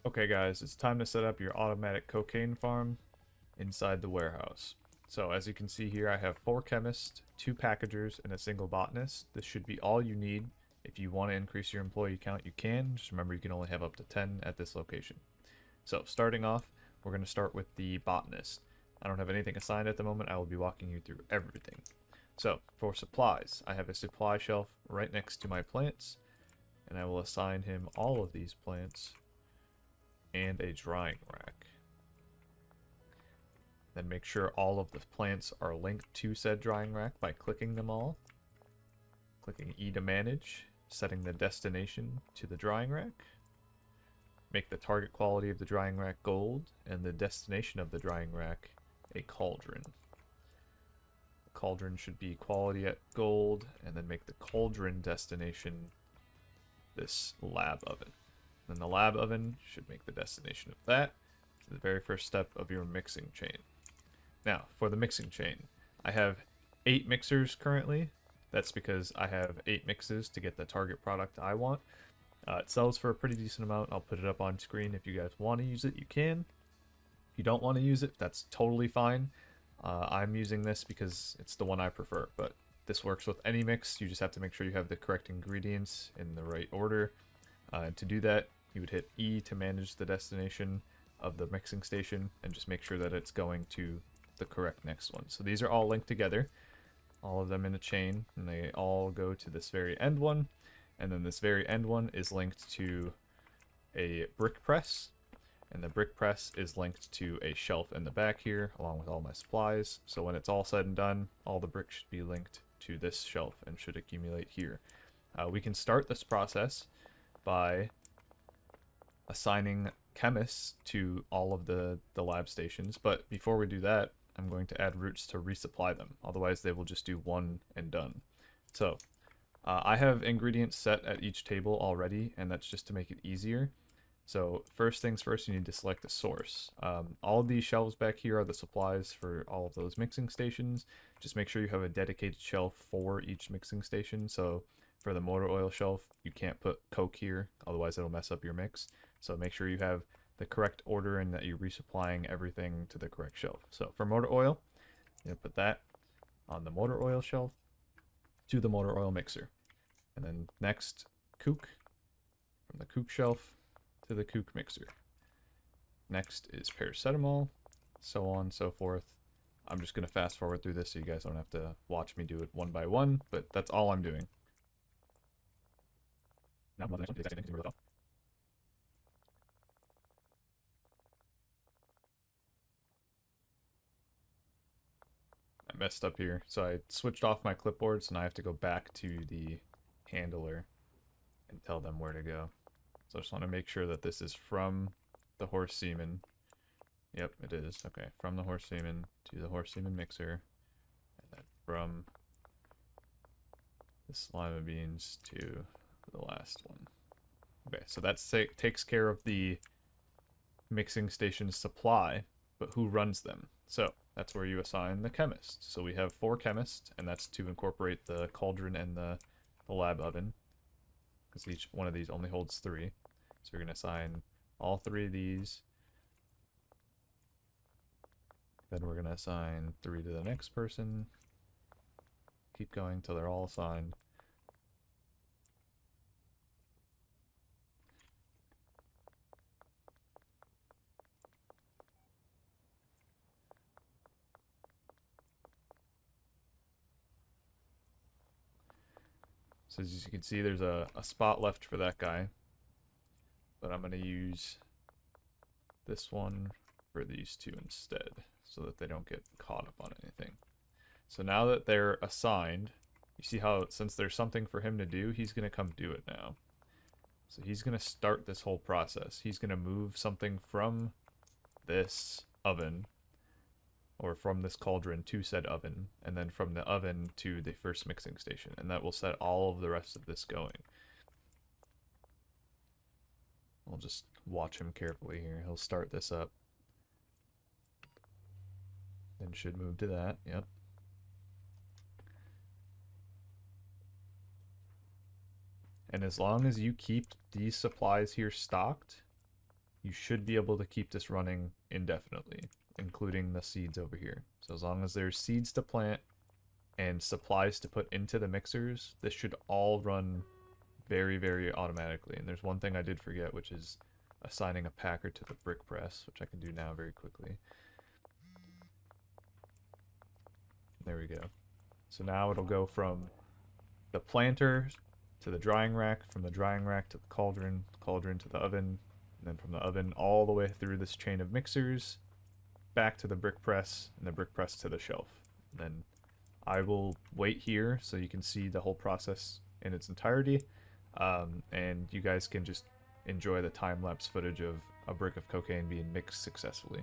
Okay guys, it's time to set up your automatic cocaine farm inside the warehouse. So as you can see here, I have 4 chemists, 2 packagers, and a single botanist. This should be all you need. If you want to increase your employee count, you can. Just remember you can only have up to 10 at this location. So starting off, we're going to start with the botanist. I don't have anything assigned at the moment. I will be walking you through everything. So for supplies, I have a supply shelf right next to my plants, and I will assign him all of these plants and a drying rack. Then make sure all of the plants are linked to said drying rack by clicking them all. Clicking E to manage, setting the destination to the drying rack. Make the target quality of the drying rack gold, and the destination of the drying rack a cauldron. The cauldron should be quality at gold, and then make the cauldron destination this lab oven. Then the lab oven should make the destination of that. The very first step of your mixing chain. Now, for the mixing chain, I have 8 mixers currently. That's because I have 8 mixes to get the target product I want. It sells for a pretty decent amount. I'll put it up on screen. If you guys want to use it, you can. If you don't want to use it, that's totally fine. I'm using this because it's the one I prefer, but this works with any mix. You just have to make sure you have the correct ingredients in the right order. To do that, you would hit E to manage the destination of the mixing station and just make sure that it's going to the correct next one. So these are all linked together, all of them in a chain, and they all go to this very end one, and then this very end one is linked to a brick press, and the brick press is linked to a shelf in the back here along with all my supplies. So when it's all said and done, all the bricks should be linked to this shelf and should accumulate here. We can start this process by assigning chemists to all of the lab stations, but before we do that, I'm going to add roots to resupply them. Otherwise, they will just do one and done. So, I have ingredients set at each table already, and that's just to make it easier. So, first things first, you need to select a source. All of these shelves back here are the supplies for all of those mixing stations. Just make sure you have a dedicated shelf for each mixing station. So, for the motor oil shelf, you can't put Coke here, otherwise it'll mess up your mix. So make sure you have the correct order and that you're resupplying everything to the correct shelf. So for motor oil, you're gonna put that on the motor oil shelf to the motor oil mixer. And then next, kook, from the kook shelf to the kook mixer. Next is paracetamol, so on and so forth. I'm just gonna fast forward through this so you guys don't have to watch me do it one by one, but that's all I'm doing. Now, the next one, the exact same thing, I messed up here. So I switched off my clipboard, so now I have to go back to the handler and tell them where to go. So I just want to make sure that this is from the horse semen. Yep, it is. Okay, from the horse semen to the horse semen mixer. And then from the lima beans to the last one. Okay, so that takes care of the mixing station supply, but who runs them? So that's where you assign the chemist. So we have 4 chemists, and that's to incorporate the cauldron and the lab oven, because each one of these only holds 3. So you're going to assign all 3 of these. Then we're going to assign 3 to the next person. Keep going until they're all assigned. So as you can see, there's a spot left for that guy. But I'm going to use this one for these 2 instead, so that they don't get caught up on anything. So now that they're assigned, you see how since there's something for him to do, he's going to come do it now. So he's going to start this whole process. He's going to move something from this oven, or from this cauldron to said oven, and then from the oven to the first mixing station, and that will set all of the rest of this going. I'll just watch him carefully here. He'll start this up. Then should move to that, yep. And as long as you keep these supplies here stocked, you should be able to keep this running indefinitely, including the seeds over here. So as long as there's seeds to plant and supplies to put into the mixers, this should all run very, very automatically. And there's one thing I did forget, which is assigning a packer to the brick press, which I can do now very quickly. There we go. So now it'll go from the planter to the drying rack, from the drying rack to the cauldron, cauldron to the oven, and then from the oven all the way through this chain of mixers, back to the brick press, and the brick press to the shelf. And then I will wait here so you can see the whole process in its entirety, and you guys can just enjoy the time-lapse footage of a brick of cocaine being mixed successfully.